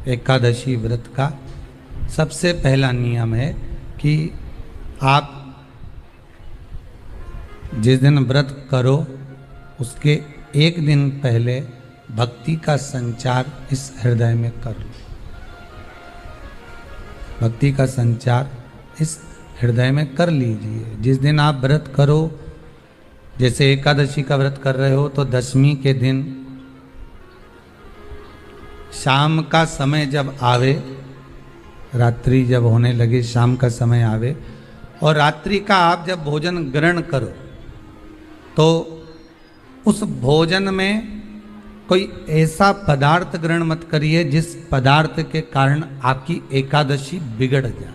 एकादशी व्रत का सबसे पहला नियम है कि आप जिस दिन व्रत करो उसके एक दिन पहले भक्ति का संचार इस हृदय में कर लो। भक्ति का संचार इस हृदय में कर लीजिए। जिस दिन आप व्रत करो, जैसे एकादशी का व्रत कर रहे हो तो दशमी के दिन शाम का समय जब आवे, रात्रि जब होने लगे, शाम का समय आवे और रात्रि का आप जब भोजन ग्रहण करो तो उस भोजन में कोई ऐसा पदार्थ ग्रहण मत करिए जिस पदार्थ के कारण आपकी एकादशी बिगड़ जाए।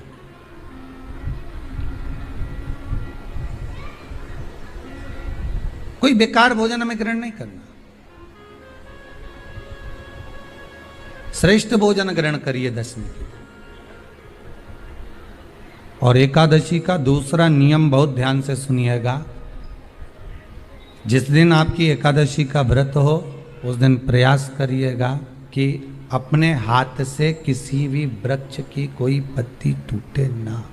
कोई बेकार भोजन हमें ग्रहण नहीं करना, श्रेष्ठ भोजन ग्रहण करिए दशमी के। और एकादशी का दूसरा नियम बहुत ध्यान से सुनिएगा। जिस दिन आपकी एकादशी का व्रत हो उस दिन प्रयास करिएगा कि अपने हाथ से किसी भी वृक्ष की कोई पत्ती टूटे ना।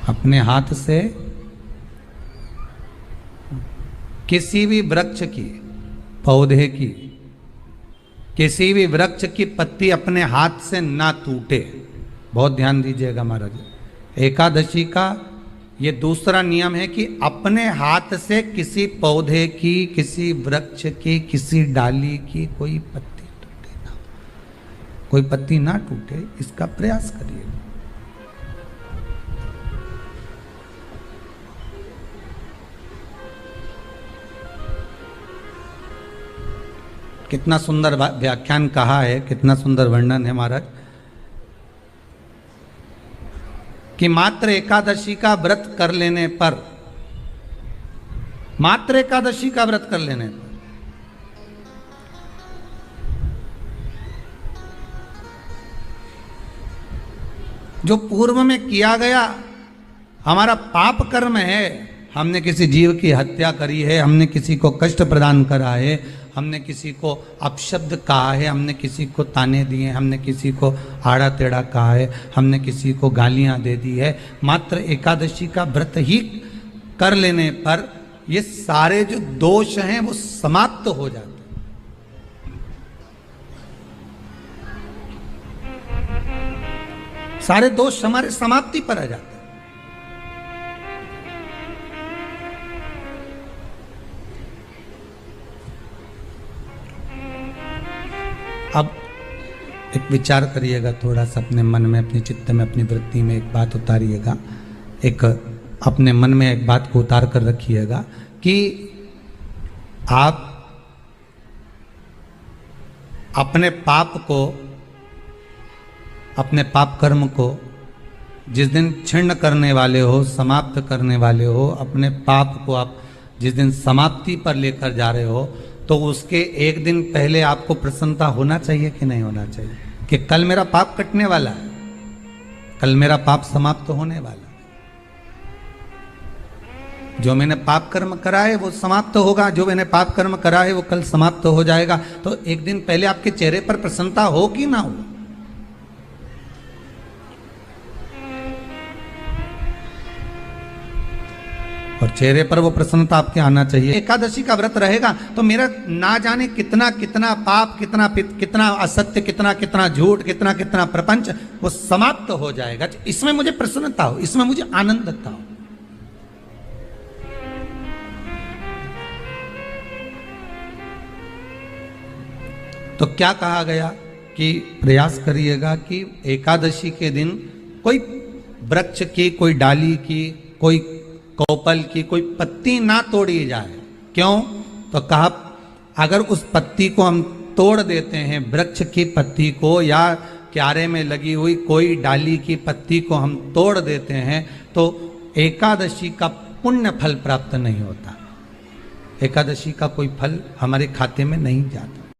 अपने हाथ से किसी भी वृक्ष की, पौधे की, किसी भी वृक्ष की पत्ती अपने हाथ से ना टूटे। बहुत ध्यान दीजिएगा महाराज। एकादशी का ये दूसरा नियम है कि अपने हाथ से किसी पौधे की, किसी वृक्ष की, किसी डाली की कोई पत्ती टूटे ना, कोई पत्ती ना टूटे, इसका प्रयास करिए। कितना सुंदर व्याख्यान कहा है, कितना सुंदर वर्णन है महाराज कि मात्र एकादशी का व्रत कर लेने पर, मात्र एकादशी का व्रत कर लेने पर जो पूर्व में किया गया हमारा पाप कर्म है, हमने किसी जीव की हत्या करी है, हमने किसी को कष्ट प्रदान करा है, हमने किसी को अपशब्द कहा है, हमने किसी को ताने दिए, हमने किसी को आड़ा टेढ़ा कहा है, हमने किसी को गालियां दे दी है, मात्र एकादशी का व्रत ही कर लेने पर ये सारे जो दोष हैं वो समाप्त हो जाते हैं। सारे दोष हमारे समाप्ति पर आ जाते हैं। अब एक विचार करिएगा थोड़ा सा अपने मन में, अपने चित्त में, अपनी वृत्ति में एक बात उतारिएगा। एक अपने मन में एक बात को उतार कर रखिएगा कि आप अपने पाप को, अपने पाप कर्म को जिस दिन छिन्न करने वाले हो, समाप्त करने वाले हो, अपने पाप को आप जिस दिन समाप्ति पर लेकर जा रहे हो तो उसके एक दिन पहले आपको प्रसन्नता होना चाहिए कि नहीं होना चाहिए कि कल मेरा पाप कटने वाला है, कल मेरा पाप समाप्त होने वाला है। जो मैंने पाप कर्म करा है वो समाप्त होगा, जो मैंने पाप कर्म करा है वो कल समाप्त हो जाएगा। तो एक दिन पहले आपके चेहरे पर प्रसन्नता हो कि ना हो? और चेहरे पर वो प्रसन्नता आपके आना चाहिए। एकादशी का व्रत रहेगा तो मेरा ना जाने कितना कितना पाप, कितना असत्य, कितना झूठ, कितना प्रपंच वो समाप्त हो जाएगा। इसमें मुझे प्रसन्नता हो, इसमें मुझे आनंदता हो। तो क्या कहा गया कि प्रयास करिएगा कि एकादशी के दिन कोई वृक्ष की, कोई डाली की, कोई कोपल की कोई पत्ती ना तोड़ी जाए। क्यों? तो कहा अगर उस पत्ती को हम तोड़ देते हैं, वृक्ष की पत्ती को या क्यारे में लगी हुई कोई डाली की पत्ती को हम तोड़ देते हैं तो एकादशी का पुण्य फल प्राप्त नहीं होता, एकादशी का कोई फल हमारे खाते में नहीं जाता।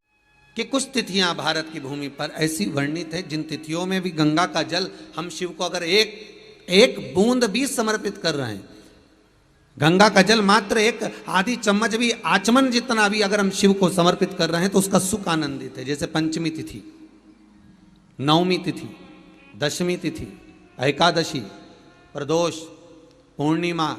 कि कुछ तिथियां भारत की भूमि पर ऐसी वर्णित है जिन तिथियों में भी गंगा का जल हम शिव को अगर एक बूंद भी समर्पित कर रहे हैं गंगा का जल मात्र एक आधी चम्मच भी, आचमन जितना भी अगर हम शिव को समर्पित कर रहे हैं तो उसका सुख आनंदित है। जैसे पंचमी तिथि, नवमी तिथि, दशमी तिथि, एकादशी, प्रदोष, पूर्णिमा,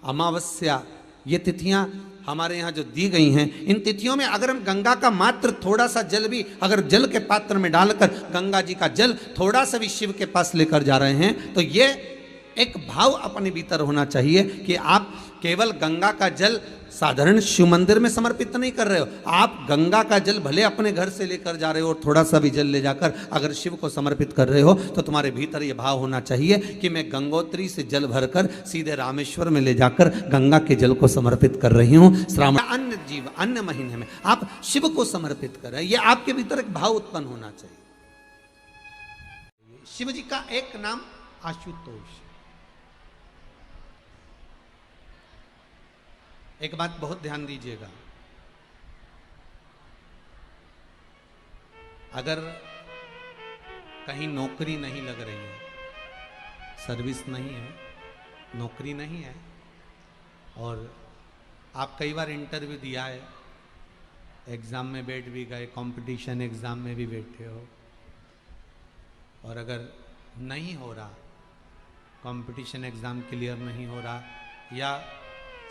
अमावस्या, ये तिथियां हमारे यहाँ जो दी गई हैं, इन तिथियों में अगर हम गंगा का मात्र थोड़ा सा जल भी अगर जल के पात्र में डालकर गंगा जी का जल थोड़ा सा भी शिव के पास लेकर जा रहे हैं, तो ये एक भाव अपने भीतर होना चाहिए कि आप केवल गंगा का जल साधारण शिव मंदिर में समर्पित नहीं कर रहे हो, आप गंगा का जल भले अपने घर से लेकर जा रहे हो और थोड़ा सा भी जल ले जाकर अगर शिव को समर्पित कर रहे हो, तो तुम्हारे भीतर ये भाव होना चाहिए कि मैं गंगोत्री से जल भरकर सीधे रामेश्वर में ले जाकर गंगा के जल को समर्पित कर रही हूँ। श्रावण अन्य जीव अन्य महीने में आप शिव को समर्पित कर रहे हैं, ये आपके भीतर एक भाव उत्पन्न होना चाहिए। शिव जी का एक नाम आशुतोष। एक बात बहुत ध्यान दीजिएगा, अगर कहीं नौकरी नहीं लग रही है, सर्विस नहीं है, नौकरी नहीं है, और आप कई बार इंटरव्यू दिया है, एग्ज़ाम में बैठ भी गए, कंपटीशन एग्ज़ाम में भी बैठे हो, और अगर नहीं हो रहा, कंपटीशन एग्ज़ाम क्लियर नहीं हो रहा, या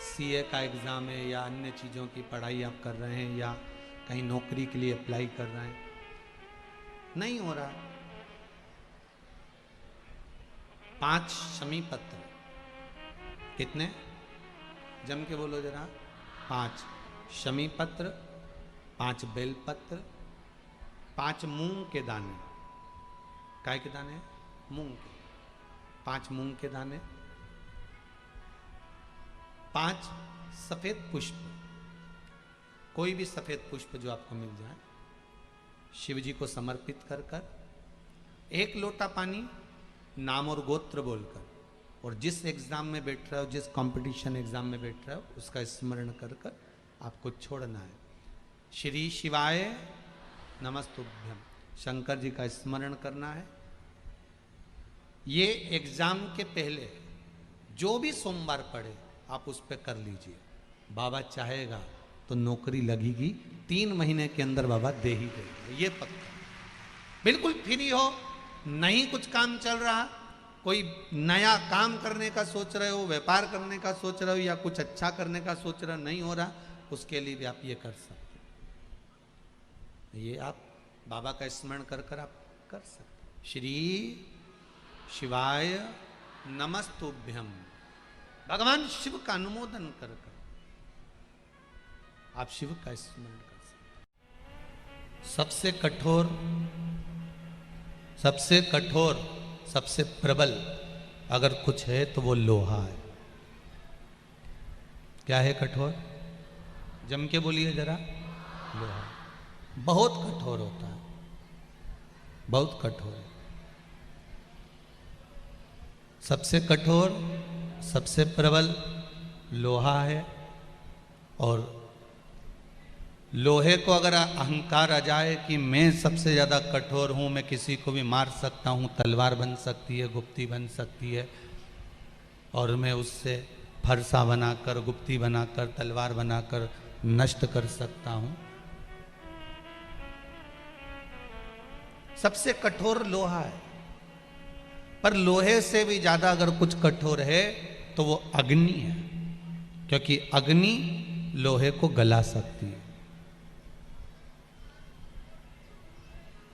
सीए का एग्ज़ाम है या अन्य चीज़ों की पढ़ाई आप कर रहे हैं, या कहीं नौकरी के लिए अप्लाई कर रहे हैं, नहीं हो रहा, 5 शमी पत्र, कितने जम के बोलो जरा, 5 शमी पत्र, 5 बेल पत्र, 5 मूंग के दाने, काय के दाने, मूंग के, 5 मूंग के दाने, 5 सफेद पुष्प, कोई भी सफेद पुष्प जो आपको मिल जाए, शिव जी को समर्पित कर कर 1 लोटा पानी नाम और गोत्र बोलकर, और जिस एग्जाम में बैठ रहे हो, जिस कंपटीशन एग्जाम में बैठ रहे हो, उसका स्मरण कर कर आपको छोड़ना है। श्री शिवाय नमस्तुभ्यम, शंकर जी का स्मरण करना है। ये एग्जाम के पहले जो भी सोमवार पड़े आप उस पर कर लीजिए, बाबा चाहेगा तो नौकरी लगेगी, 3 महीने के अंदर बाबा दे ही देंगे, ये पक्का। बिल्कुल फ्री हो, नहीं कुछ काम चल रहा, कोई नया काम करने का सोच रहे हो, व्यापार करने का सोच रहे हो, या कुछ अच्छा करने का सोच रहे हो, नहीं हो रहा, उसके लिए भी आप ये कर सकते हो। ये आप बाबा का स्मरण कर कर आप कर सकते। श्री शिवाय नमस्तुभ्यम, भगवान शिव का अनुमोदन कर कर आप शिव का स्मरण कर सकते। सबसे कठोर, सबसे प्रबल अगर कुछ है तो वो लोहा है। क्या है कठोर? जम के बोलिए जरा। लोहा बहुत कठोर होता है, बहुत कठोर है। सबसे कठोर, सबसे प्रबल लोहा है। और लोहे को अगर अहंकार आ जाए कि मैं सबसे ज़्यादा कठोर हूँ, मैं किसी को भी मार सकता हूँ, तलवार बन सकती है, गुप्ती बन सकती है, और मैं उससे फरसा बनाकर, गुप्ती बनाकर, तलवार बनाकर नष्ट कर सकता हूँ, सबसे कठोर लोहा है। पर लोहे से भी ज़्यादा अगर कुछ कठोर है तो वो अग्नि है, क्योंकि अग्नि लोहे को गला सकती है।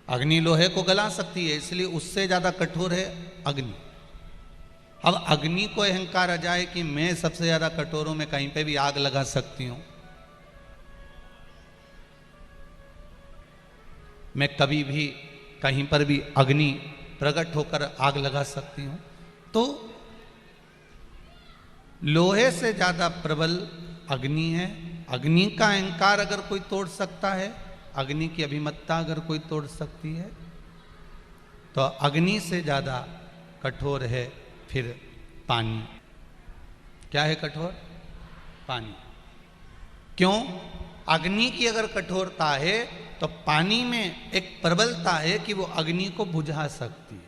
अग्नि लोहे को गला सकती है, इसलिए उससे ज्यादा कठोर है अग्नि। अब अग्नि को अहंकार आ जाए कि मैं सबसे ज्यादा कठोर हूं, मैं कहीं पे भी आग लगा सकती हूं, मैं कभी भी कहीं पर भी अग्नि प्रकट होकर आग लगा सकती हूं, तो लोहे से ज्यादा प्रबल अग्नि है। अग्नि का अहंकार अगर कोई तोड़ सकता है, अग्नि की अभिमत्ता अगर कोई तोड़ सकती है, तो अग्नि से ज़्यादा कठोर है फिर पानी। क्या है कठोर? पानी। क्यों? अग्नि की अगर कठोरता है तो पानी में एक प्रबलता है कि वो अग्नि को बुझा सकती है।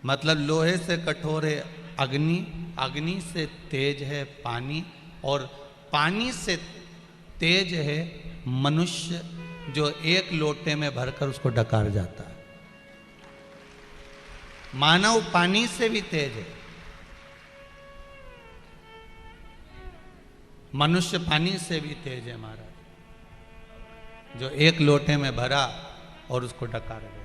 मतलब लोहे से कठोर है अग्नि, अग्नि से तेज है पानी, और पानी से तेज है मनुष्य, जो एक लोटे में भरकर उसको डकार जाता है। मानव पानी से भी तेज है, मनुष्य पानी से भी तेज है महाराज, जो एक लोटे में भरा और उसको डकार गया।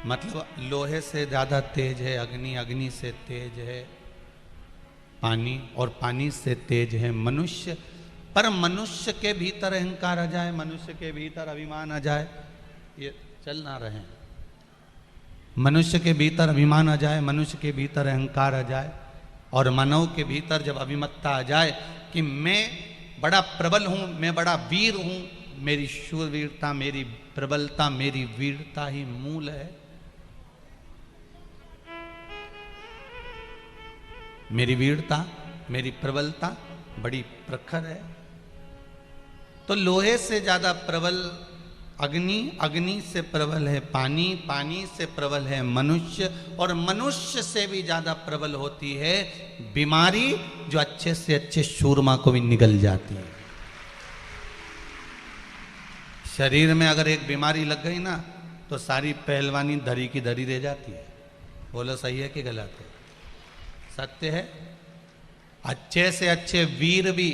मतलब लोहे से ज्यादा तेज है अग्नि, अग्नि से तेज है पानी, और पानी से तेज है मनुष्य। पर मनुष्य के भीतर अहंकार आ जाए, मनुष्य के भीतर अभिमान आ जाए, ये चल ना रहे। मनुष्य के भीतर अभिमान आ जाए, मनुष्य के भीतर अहंकार आ जाए, और मानव के भीतर जब अभिमत्ता आ जाए कि मैं बड़ा प्रबल हूं, मैं बड़ा वीर हूं, मेरी शूरवीरता, मेरी प्रबलता, मेरी वीरता ही मूल है, मेरी वीरता, मेरी प्रबलता बड़ी प्रखर है। तो लोहे से ज्यादा प्रबल अग्नि, अग्नि से प्रबल है पानी, पानी से प्रबल है मनुष्य, और मनुष्य से भी ज्यादा प्रबल होती है बीमारी, जो अच्छे से अच्छे शूरमा को भी निगल जाती है। शरीर में अगर एक बीमारी लग गई ना, तो सारी पहलवानी धरी की धरी रह जाती है। बोलो सही है कि गलत है? सत्य है। अच्छे से अच्छे वीर भी,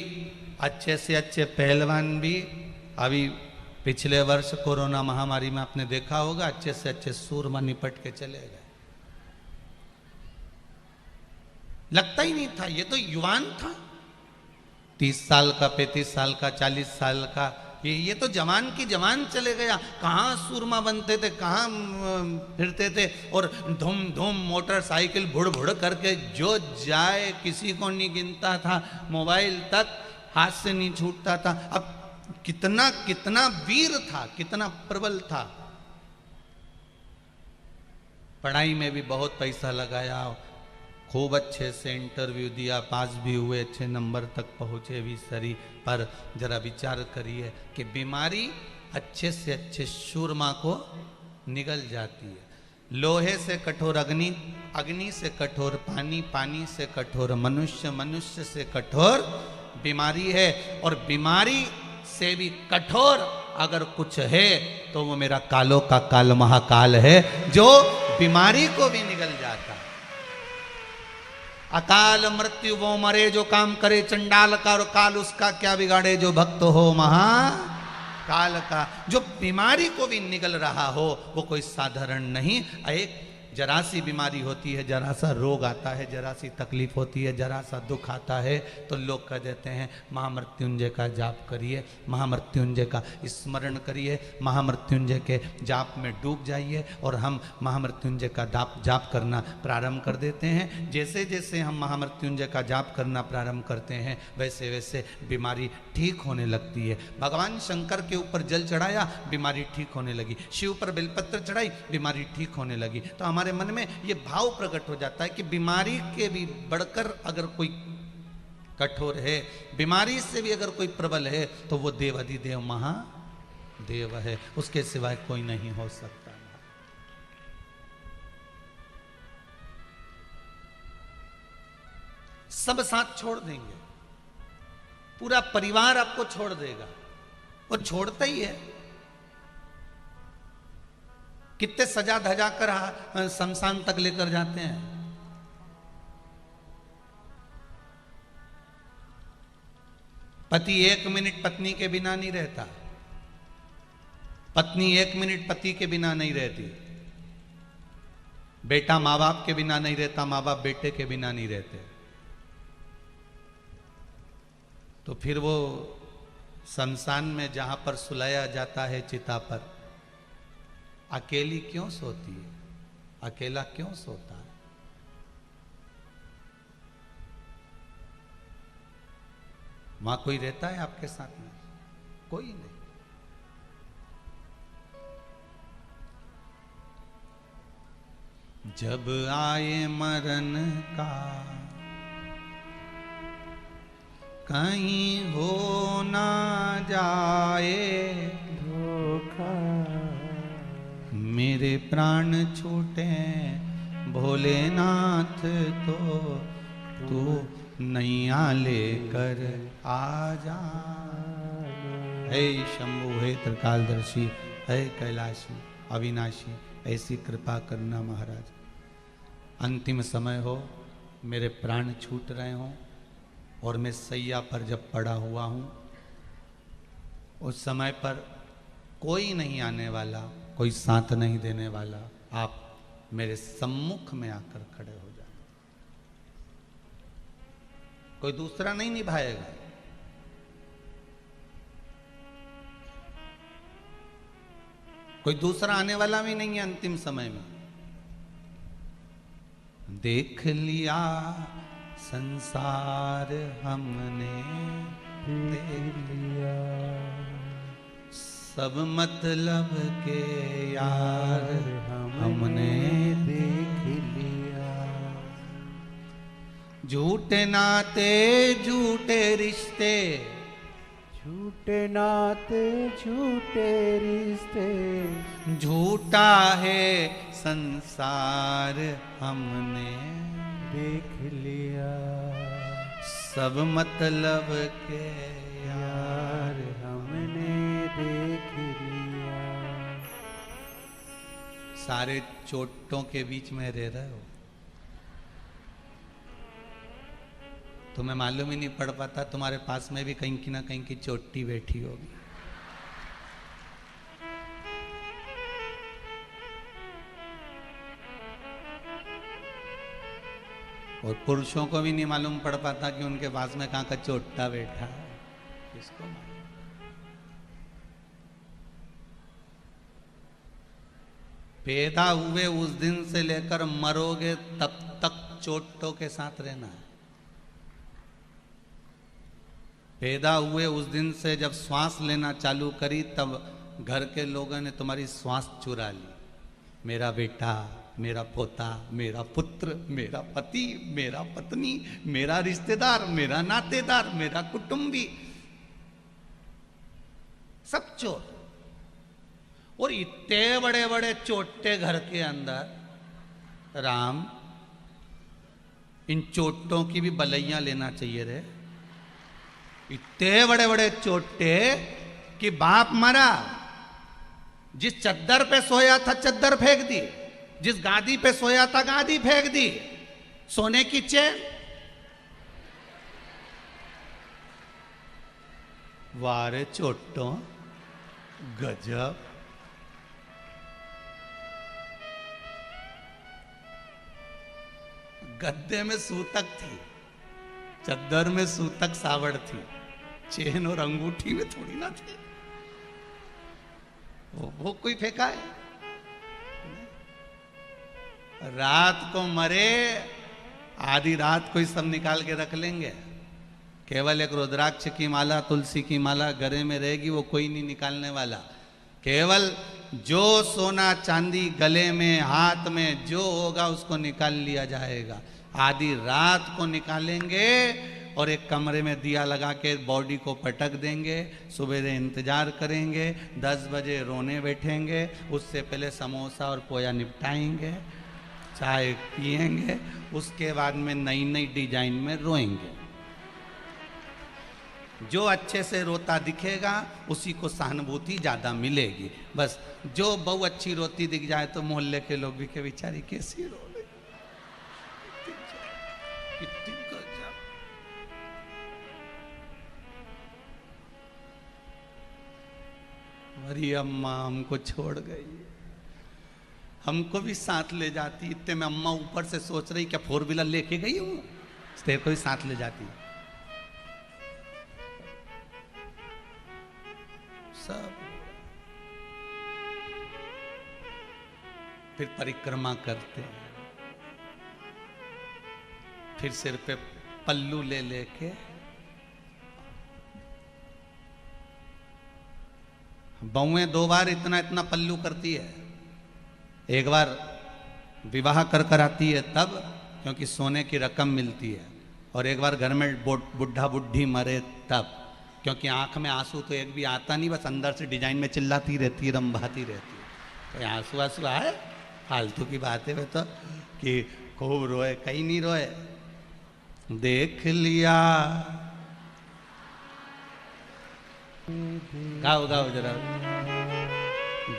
अच्छे से अच्छे पहलवान भी, अभी पिछले वर्ष कोरोना महामारी में आपने देखा होगा, अच्छे से अच्छे सूरमा निपट के चले गए। लगता ही नहीं था, ये तो युवान था, 30 साल का, 35 साल का, 40 साल का, ये तो जवान की जवान चले गया। कहाँ सूरमा बनते थे, कहाँ फिरते थे, और धूम धूम मोटरसाइकिल भुड़ भुड़ करके जो जाए किसी को नहीं गिनता था, मोबाइल तक हाथ से नहीं छूटता था। अब कितना कितना वीर था, कितना प्रबल था। पढ़ाई में भी बहुत पैसा लगाया, खूब अच्छे से इंटरव्यू दिया, पास भी हुए, अच्छे नंबर तक पहुँचे भी सरी। पर जरा विचार करिए कि बीमारी अच्छे से अच्छे शूरमा को निगल जाती है। लोहे से कठोर अग्नि, अग्नि से कठोर पानी, पानी से कठोर मनुष्य, मनुष्य से कठोर बीमारी है। और बीमारी से भी कठोर अगर कुछ है तो वो मेरा कालों का काल महाकाल है, जो बीमारी को भी निगल जाता है। अकाल मृत्यु वो मरे जो काम करे चंडाल का, और काल उसका क्या बिगाड़े जो भक्त हो महाकाल का। जो बीमारी को भी निगल रहा हो वो कोई साधारण नहीं। एक जरा सी बीमारी होती है, जरा सा रोग आता है, जरा सी तकलीफ होती है, जरा सा दुख आता है, तो लोग कह देते हैं महामृत्युंजय का जाप करिए, महामृत्युंजय का स्मरण करिए, महामृत्युंजय के जाप में डूब जाइए। और हम महामृत्युंजय का जाप करना प्रारंभ कर देते हैं। जैसे जैसे हम महामृत्युंजय का जाप करना प्रारंभ करते हैं, वैसे वैसे बीमारी ठीक होने लगती है। भगवान शंकर के ऊपर जल चढ़ाया, बीमारी ठीक होने लगी। शिव पर बेलपत्र चढ़ाई, बीमारी ठीक होने लगी। तो हमारे मन में ये भाव प्रकट हो जाता है कि बीमारी के भी बढ़कर अगर कोई कठोर है, बीमारी से भी अगर कोई प्रबल है, तो वो देवाधिदेव महादेव है, उसके सिवाय कोई नहीं हो सकता। सब साथ छोड़ देंगे, पूरा परिवार आपको छोड़ देगा, वो छोड़ता ही है। कितने सजा धजा कर शमशान तक लेकर जाते हैं। पति 1 मिनट पत्नी के बिना नहीं रहता, पत्नी 1 मिनट पति के बिना नहीं रहती, बेटा माँ बाप के बिना नहीं रहता, माँ बाप बेटे के बिना नहीं रहते। तो फिर वो शमशान में जहां पर सुलाया जाता है चिता पर, अकेली क्यों सोती है, अकेला क्यों सोता है? वहां कोई रहता है आपके साथ में? कोई नहीं। जब आए मरण का कहीं हो ना जाए धोखा, मेरे प्राण छूटे भोलेनाथ तो तू नैया लेकर आ जा। हे शंभु, हे त्रिकालदर्शी, हे कैलाशी, अविनाशी, ऐसी कृपा करना महाराज। अंतिम समय हो, मेरे प्राण छूट रहे हों और मैं सैया पर जब पड़ा हुआ हूँ, उस समय पर कोई नहीं आने वाला, कोई साथ नहीं देने वाला, आप मेरे सम्मुख में आकर खड़े हो जाए। कोई दूसरा नहीं निभाएगा। कोई दूसरा आने वाला भी नहीं है अंतिम समय में। देख लिया संसार हमने, देख लिया सब मतलब के यार हमने देख लिया। झूठे नाते झूठे रिश्ते, झूठे नाते झूठे रिश्ते, झूठा है संसार हमने देख लिया। सब मतलब के यार हमने देख लिया। सारे चोटों के बीच में रह रहे हो, तुम्हें मालूम ही नहीं पड़ पाता, तुम्हारे पास में भी कहीं की ना कहीं की चोटी बैठी होगी। और पुरुषों को भी नहीं मालूम पड़ पाता कि उनके पास में कहां का चोटा बैठा है, किसको मालूम। पैदा हुए उस दिन से लेकर मरोगे तब तक चोटों के साथ रहना है। पैदा हुए उस दिन से जब श्वास लेना चालू करी, तब घर के लोगों ने तुम्हारी श्वास चुरा ली। मेरा बेटा, मेरा पोता, मेरा पुत्र, मेरा पति, मेरा पत्नी, मेरा रिश्तेदार, मेरा नातेदार, मेरा कुटुंबी, सब चोर। और इतने बड़े बड़े चोटे घर के अंदर, राम इन चोटों की भी बलैया लेना चाहिए रे। इतने बड़े बड़े चोटे कि बाप मरा, जिस चद्दर पे सोया था चद्दर फेंक दी, जिस गादी पे सोया था गादी फेंक दी, सोने की चेन। वारे चोटों, गजब। गद्दे में सूतक थी, चद्दर में सूतक सावड़ थी, चेन और अंगूठी में थोड़ी ना थी। वो कोई फेंका है? रात को मरे, आधी रात को ही सब निकाल के रख लेंगे। केवल एक रुद्राक्ष की माला, तुलसी की माला गले में रहेगी, वो कोई नहीं निकालने वाला। केवल जो सोना चांदी गले में, हाथ में जो होगा उसको निकाल लिया जाएगा। आधी रात को निकालेंगे और एक कमरे में दिया लगा के बॉडी को पटक देंगे। सुबह इंतजार करेंगे, 10 बजे रोने बैठेंगे। उससे पहले समोसा और पोया निपटाएंगे, चाय पिएंगे, उसके बाद में नई नई डिजाइन में रोएंगे। जो अच्छे से रोता दिखेगा उसी को सहानुभूति ज़्यादा मिलेगी। बस जो बहु अच्छी रोती दिख जाए तो मोहल्ले के लोग भी के बेचारी कैसी रो रही, कितनी गजब। हमारी अम्मा हमको छोड़ गई, हमको भी साथ ले जाती। इतने में अम्मा ऊपर से सोच रही क्या 4 व्हीलर लेके गई हूँ, तेरे को भी साथ ले जाती। सब फिर परिक्रमा करते हैं, फिर सिर पे पल्लू ले लेके बहुएं 2 बार इतना इतना पल्लू करती है। एक बार विवाह कर आती है तब, क्योंकि सोने की रकम मिलती है, और एक बार घर में बुढ़ा बुढ़ी मरे तब, क्योंकि आंख में आंसू तो एक भी आता नहीं, बस अंदर से डिजाइन में चिल्लाती रहती, रंभाती रहती। तो आंसू आंसू आए फालतू की बात है वे तो, कि खूब रोए, कहीं नहीं रोए। देख लिया, गाओ गाओ जरा।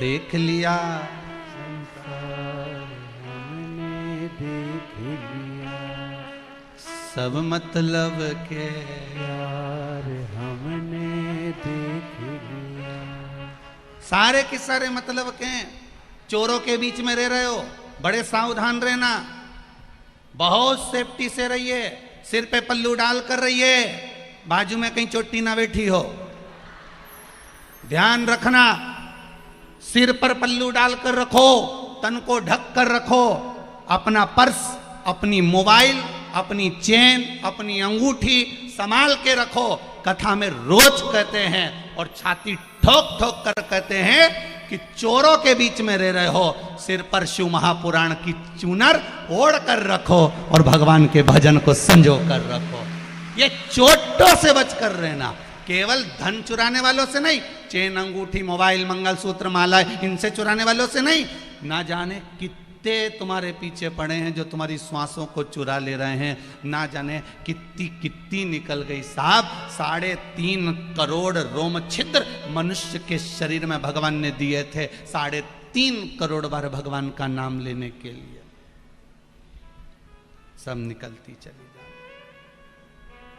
देख लिया संसार हमने देख लिया, सब मतलब के, यार हमने देख लिया। सारे के सारे मतलब के हैं। चोरों के बीच में रह रहे हो, बड़े सावधान रहना, बहुत सेफ्टी से रहिए, सिर पे पल्लू डाल कर रहिए, बाजू में कहीं चोटी ना बैठी हो, ध्यान रखना। सिर पर पल्लू डालकर रखो, तन को ढक कर रखो, अपना पर्स, अपनी मोबाइल, अपनी चेन, अपनी अंगूठी संभाल के रखो। कथा में रोज कहते हैं और छाती ठोक ठोक कर कहते हैं कि चोरों के बीच में रह रहे हो, सिर पर शिव महापुराण की चूनर ओढ़ कर रखो और भगवान के भजन को संजो कर रखो। ये चोटों से बच कर रहना, केवल धन चुराने वालों से नहीं, चेन, अंगूठी, मोबाइल, मंगलसूत्र, माला, इनसे चुराने वालों से नहीं। ना जाने कितने तुम्हारे पीछे पड़े हैं जो तुम्हारी श्वासों को चुरा ले रहे हैं, ना जाने कितनी कितनी निकल गई साहब। 3.5 करोड़ रोम छिद्र मनुष्य के शरीर में भगवान ने दिए थे, 3.5 करोड़ बार भगवान का नाम लेने के लिए, सब निकलती चली।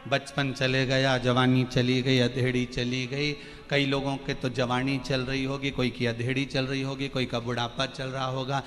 बचपन चले गया, जवानी चली गई, अधेड़ी चली गई। कई लोगों के तो जवानी चल रही होगी, कोई की अधेड़ी चल रही होगी, कोई का बुढ़ापा चल रहा होगा।